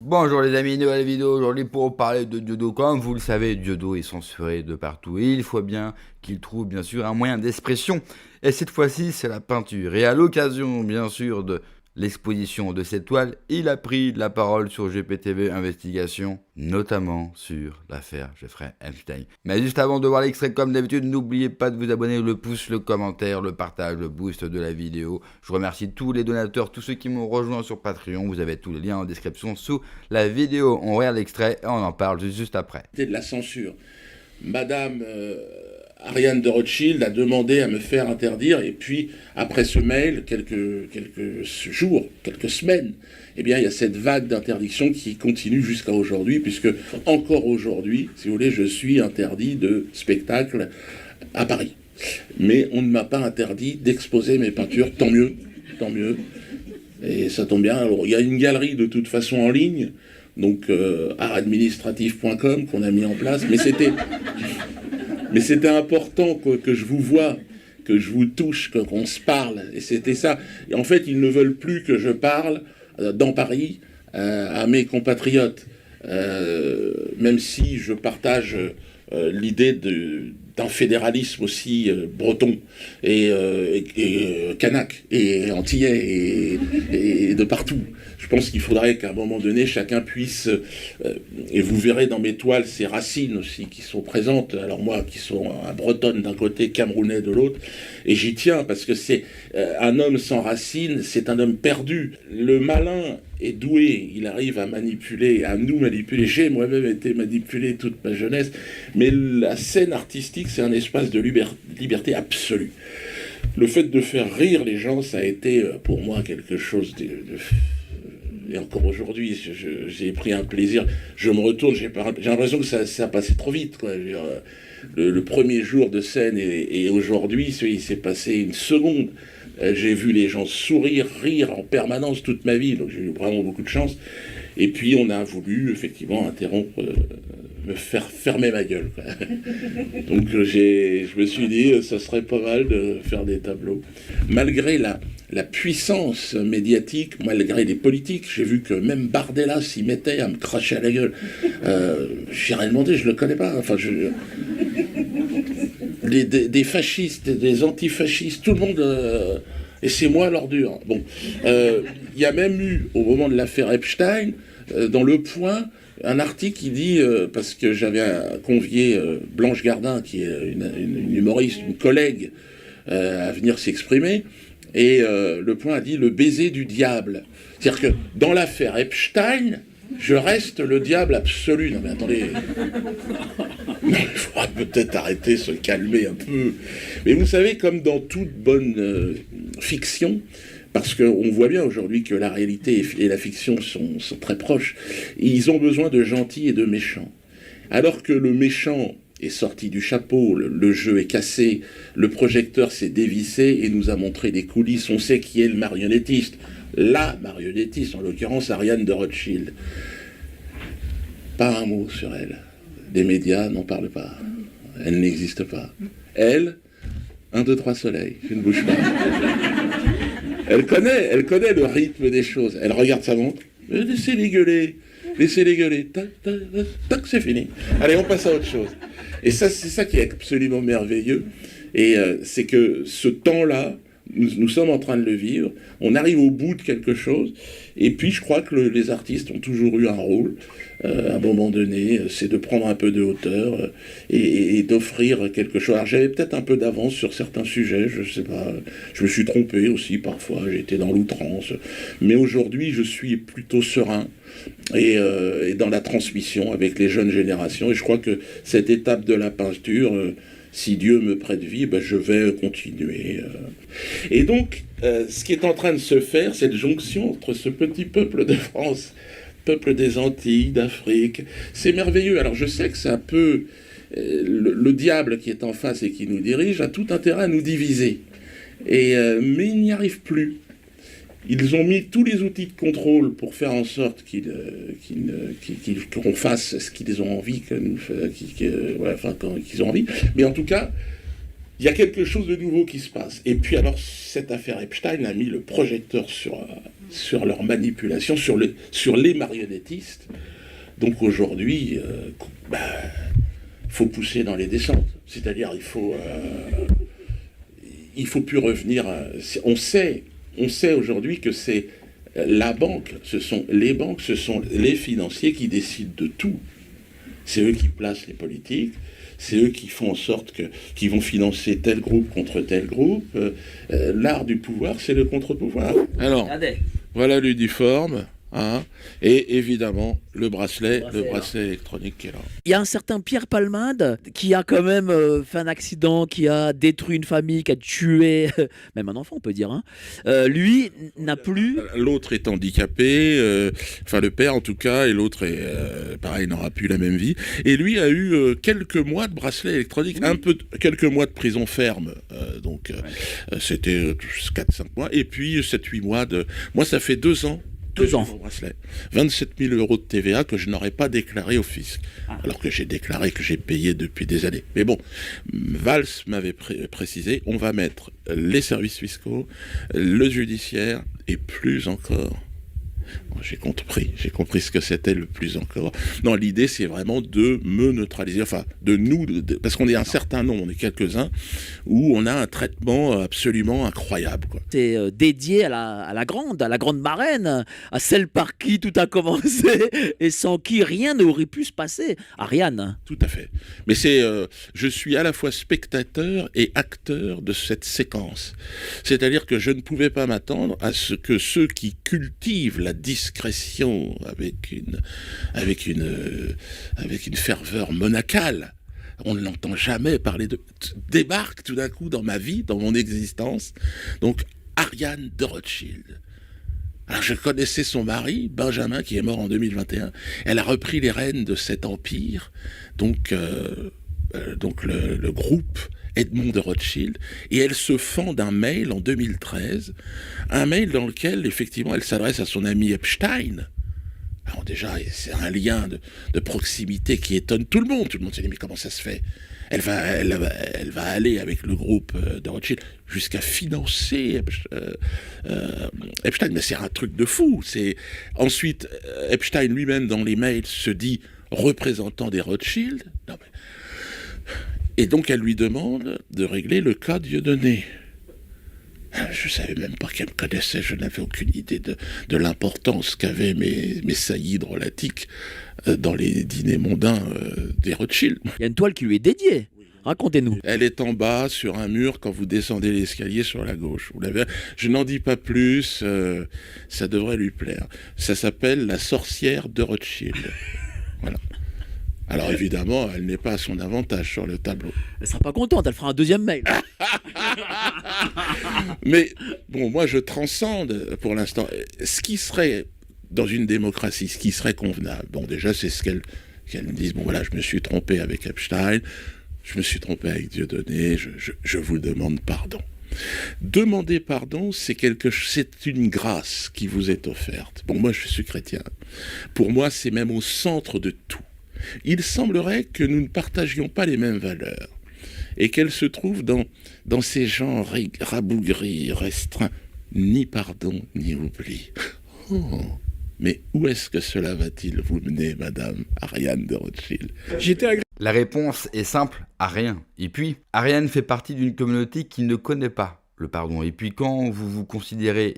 Bonjour les amis, nouvelle vidéo aujourd'hui pour parler de Diodo. Comme vous le savez, Diodo est censuré de partout et il faut bien qu'il trouve bien sûr un moyen d'expression. Et cette fois-ci, c'est la peinture. Et à l'occasion bien sûr de l'exposition de cette toile, il a pris la parole sur GPTV Investigation, notamment sur l'affaire Jeffrey Epstein. Mais juste avant de voir l'extrait, comme d'habitude, n'oubliez pas de vous abonner, le pouce, le commentaire, le partage, le boost de la vidéo. Je remercie tous les donateurs, tous ceux qui m'ont rejoint sur Patreon. Vous avez tous les liens en description sous la vidéo. On regarde l'extrait et on en parle juste après. De la censure. Madame Ariane de Rothschild a demandé à me faire interdire, et puis après ce mail, quelques jours, quelques semaines, eh bien il y a cette vague d'interdiction qui continue jusqu'à aujourd'hui, puisque encore aujourd'hui, si vous voulez, je suis interdit de spectacle à Paris. Mais on ne m'a pas interdit d'exposer mes peintures, tant mieux, tant mieux. Et ça tombe bien. Alors, il y a une galerie de toute façon en ligne, donc artadministratif.com qu'on a mis en place, mais c'était important que je vous voie, que je vous touche, qu'on se parle, et c'était ça. Et en fait, ils ne veulent plus que je parle dans Paris à mes compatriotes, même si je partage l'idée d'un fédéralisme aussi breton et kanak et antillais et de partout. Je pense qu'il faudrait qu'à un moment donné, chacun puisse, et vous verrez dans mes toiles ces racines aussi qui sont présentes, alors moi qui sont un bretonne d'un côté, camerounais de l'autre, et j'y tiens parce que c'est un homme sans racines, c'est un homme perdu. Le malin est doué, il arrive à manipuler, à nous manipuler. J'ai moi-même été manipulé toute ma jeunesse, mais la scène artistique, c'est un espace de liberté absolue. Le fait de faire rire les gens, ça a été pour moi quelque chose et encore aujourd'hui, j'ai pris un plaisir. Je me retourne, j'ai l'impression que ça a passé trop vite, quoi. Je veux dire, le premier jour de scène et aujourd'hui, il s'est passé une seconde. J'ai vu les gens sourire, rire en permanence toute ma vie, donc j'ai eu vraiment beaucoup de chance. Et puis on a voulu effectivement interrompre, me faire fermer ma gueule, quoi. Donc je me suis dit, ça serait pas mal de faire des tableaux. Malgré la puissance médiatique, malgré les politiques, j'ai vu que même Bardella s'y mettait à me cracher à la gueule. J'ai rien demandé, je le connais pas. Enfin, des fascistes, des antifascistes, tout le monde... et c'est moi l'ordure. Bon, il y a même eu, au moment de l'affaire Epstein, dans Le Point, un article qui dit, parce que j'avais convié Blanche Gardin, qui est une humoriste, une collègue, à venir s'exprimer, et Le Point a dit « le baiser du diable ». C'est-à-dire que dans l'affaire Epstein, je reste le diable absolu. Non mais attendez, il faudra peut-être arrêter, se calmer un peu. Mais vous savez, comme dans toute bonne fiction, parce qu'on voit bien aujourd'hui que la réalité et la fiction sont très proches, ils ont besoin de gentils et de méchants. Alors que le méchant est sorti du chapeau, le jeu est cassé, le projecteur s'est dévissé et nous a montré des coulisses, on sait qui est le marionnettiste. La marionnettiste, en l'occurrence Ariane de Rothschild. Pas un mot sur elle. Les médias n'en parlent pas. Elle n'existe pas. Elle, 1, 2, 3 soleil, je ne bouge pas. Elle connaît le rythme des choses. Elle regarde sa montre. Laissez-les gueuler. Tac, tac, tac, c'est fini. Allez, on passe à autre chose. Et ça, c'est ça qui est absolument merveilleux. Et c'est que ce temps-là, nous sommes en train de le vivre, on arrive au bout de quelque chose, et puis je crois que les artistes ont toujours eu un rôle, à un moment donné, c'est de prendre un peu de hauteur et d'offrir quelque chose. Alors j'avais peut-être un peu d'avance sur certains sujets, je sais pas, je me suis trompé aussi parfois, j'ai été dans l'outrance, mais aujourd'hui je suis plutôt serein, et dans la transmission avec les jeunes générations, et je crois que cette étape de la peinture... si Dieu me prête vie, ben je vais continuer. Et donc, ce qui est en train de se faire, cette jonction entre ce petit peuple de France, peuple des Antilles, d'Afrique, c'est merveilleux. Alors je sais que c'est un peu le diable qui est en face et qui nous dirige, a tout intérêt à nous diviser. Mais il n'y arrive plus. Ils ont mis tous les outils de contrôle pour faire en sorte qu'on fasse ce qu'ils ont envie, qu'ils ont envie. Mais en tout cas, il y a quelque chose de nouveau qui se passe. Et puis alors, cette affaire Epstein a mis le projecteur sur leur manipulation, sur les marionnettistes. Donc aujourd'hui, faut pousser dans les descentes. C'est-à-dire, il faut plus revenir. On sait aujourd'hui que c'est la banque, ce sont les banques, ce sont les financiers qui décident de tout. C'est eux qui placent les politiques. C'est eux qui font en sorte qu'ils vont financer tel groupe contre tel groupe. L'art du pouvoir, c'est le contre-pouvoir. Alors, voilà l'uniforme. Hein, et évidemment le bracelet électronique qui est là. Il y a un certain Pierre Palmade qui a quand même fait un accident, qui a détruit une famille, qui a tué même un enfant, on peut dire. Hein. Lui n'a plus. L'autre est handicapé, enfin le père en tout cas, et l'autre est pareil, n'aura plus la même vie. Et lui a eu quelques mois de bracelet électronique, quelques mois de prison ferme. C'était 4-5 mois, et puis 7-8 mois de. Moi, ça fait 2 ans. 2 ans. Bracelet. 27 000 € de TVA que je n'aurais pas déclaré au fisc. Alors que j'ai déclaré que j'ai payé depuis des années. Mais bon, Valls m'avait précisé, on va mettre les services fiscaux, le judiciaire et plus encore. Bon, j'ai compris ce que c'était le plus encore. Non, l'idée c'est vraiment de me neutraliser, enfin parce qu'on est un certain nombre, on est quelques-uns, où on a un traitement absolument incroyable, quoi. C'est dédié à la grande marraine, à celle par qui tout a commencé et sans qui rien n'aurait pu se passer, Ariane. Tout à fait. Mais je suis à la fois spectateur et acteur de cette séquence. C'est-à-dire que je ne pouvais pas m'attendre à ce que ceux qui cultivent la discrétion avec une ferveur monacale, on ne l'entend jamais parler débarque tout d'un coup dans ma vie, dans mon existence. Donc Ariane de Rothschild. Alors je connaissais son mari, Benjamin, qui est mort en 2021. Elle a repris les rênes de cet empire, donc le groupe Edmond de Rothschild, et elle se fend d'un mail en 2013, un mail dans lequel, effectivement, elle s'adresse à son ami Epstein. Alors déjà, c'est un lien de proximité qui étonne tout le monde. Tout le monde se dit, mais comment ça se fait ? Elle va aller avec le groupe de Rothschild jusqu'à financer Epstein. Mais c'est un truc de fou. Ensuite, Epstein lui-même, dans les mails, se dit représentant des Rothschild. Non, mais... Et donc, elle lui demande de régler le cas Dieudonné. Je ne savais même pas qu'elle me connaissait, je n'avais aucune idée de l'importance qu'avaient mes saillies hydrolatiques dans les dîners mondains des Rothschild. Il y a une toile qui lui est dédiée. Racontez-nous. Elle est en bas, sur un mur, quand vous descendez l'escalier sur la gauche. Je n'en dis pas plus, ça devrait lui plaire. Ça s'appelle La sorcière de Rothschild. Voilà. Alors évidemment, elle n'est pas à son avantage sur le tableau. Elle sera pas contente, elle fera un deuxième mail. Mais bon, moi je transcende pour l'instant. Ce qui serait, dans une démocratie, ce qui serait convenable, bon déjà c'est ce qu'elle me dise, bon voilà, je me suis trompé avec Epstein, je me suis trompé avec Dieudonné, je vous demande pardon. Demander pardon, c'est une grâce qui vous est offerte. Bon, moi je suis chrétien. Pour moi, c'est même au centre de tout. Il semblerait que nous ne partagions pas les mêmes valeurs et qu'elles se trouvent dans ces gens rabougris, restreints, ni pardon, ni oubli. Oh. Mais où est-ce que cela va-t-il vous mener, Madame Ariane de Rothschild ? La réponse est simple, à rien. Et puis, Ariane fait partie d'une communauté qui ne connaît pas le pardon. Et puis quand vous vous considérez,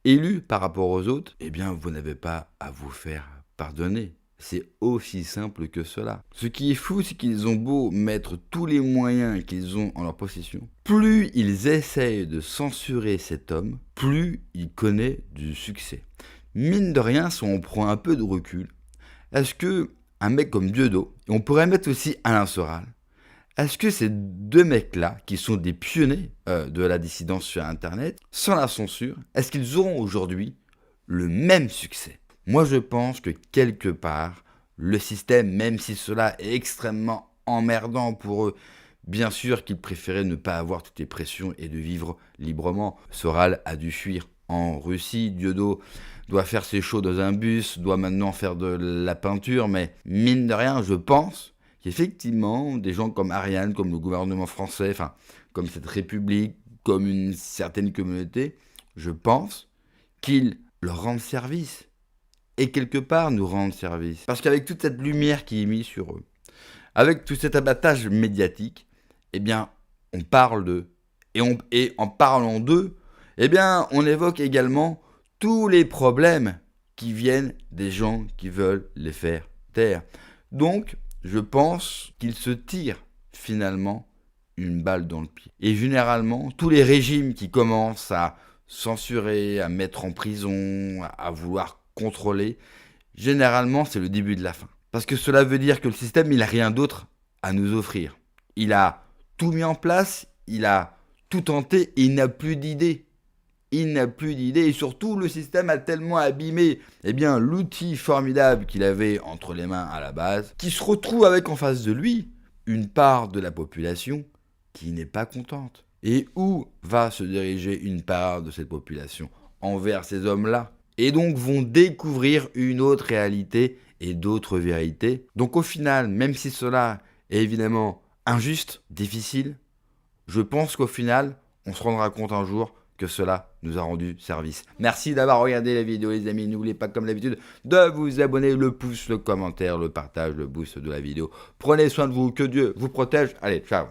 élu par rapport aux autres, vous n'avez pas à vous faire pardonner. C'est aussi simple que cela. Ce qui est fou, c'est qu'ils ont beau mettre tous les moyens qu'ils ont en leur possession. Plus ils essayent de censurer cet homme, plus il connaît du succès. Mine de rien, si on prend un peu de recul, est-ce que un mec comme Dieudo, et on pourrait mettre aussi Alain Soral, est-ce que ces deux mecs-là, qui sont des pionniers de la dissidence sur Internet, sans la censure, est-ce qu'ils auront aujourd'hui le même succès ? Moi, je pense que quelque part, le système, même si cela est extrêmement emmerdant pour eux, bien sûr qu'ils préféraient ne pas avoir toutes les pressions et de vivre librement. Soral a dû fuir en Russie, Dieudo doit faire ses shows dans un bus, doit maintenant faire de la peinture, mais mine de rien, je pense Effectivement, des gens comme Ariane, comme le gouvernement français, enfin, comme cette république, comme une certaine communauté, je pense qu'ils leur rendent service. Et quelque part nous rendent service. Parce qu'avec toute cette lumière qui est mise sur eux, avec tout cet abattage médiatique, eh bien, on parle d'eux. Et en parlant d'eux, eh bien, on évoque également tous les problèmes qui viennent des gens qui veulent les faire taire. Donc, je pense qu'ils se tirent finalement une balle dans le pied. Et généralement, tous les régimes qui commencent à censurer, à mettre en prison, à vouloir contrôler, généralement, c'est le début de la fin. Parce que cela veut dire que le système, il n'a rien d'autre à nous offrir. Il a tout mis en place, il a tout tenté et il n'a plus d'idées. Il n'a plus d'idées et surtout le système a tellement abîmé l'outil formidable qu'il avait entre les mains à la base, qu'il se retrouve avec en face de lui une part de la population qui n'est pas contente. Et où va se diriger une part de cette population? Envers ces hommes-là. Et donc vont découvrir une autre réalité et d'autres vérités. Donc au final, même si cela est évidemment injuste, difficile, je pense qu'au final, on se rendra compte un jour que cela nous a rendu service. Merci d'avoir regardé la vidéo les amis. N'oubliez pas comme d'habitude de vous abonner, le pouce, le commentaire, le partage, le boost de la vidéo. Prenez soin de vous, que Dieu vous protège. Allez, ciao.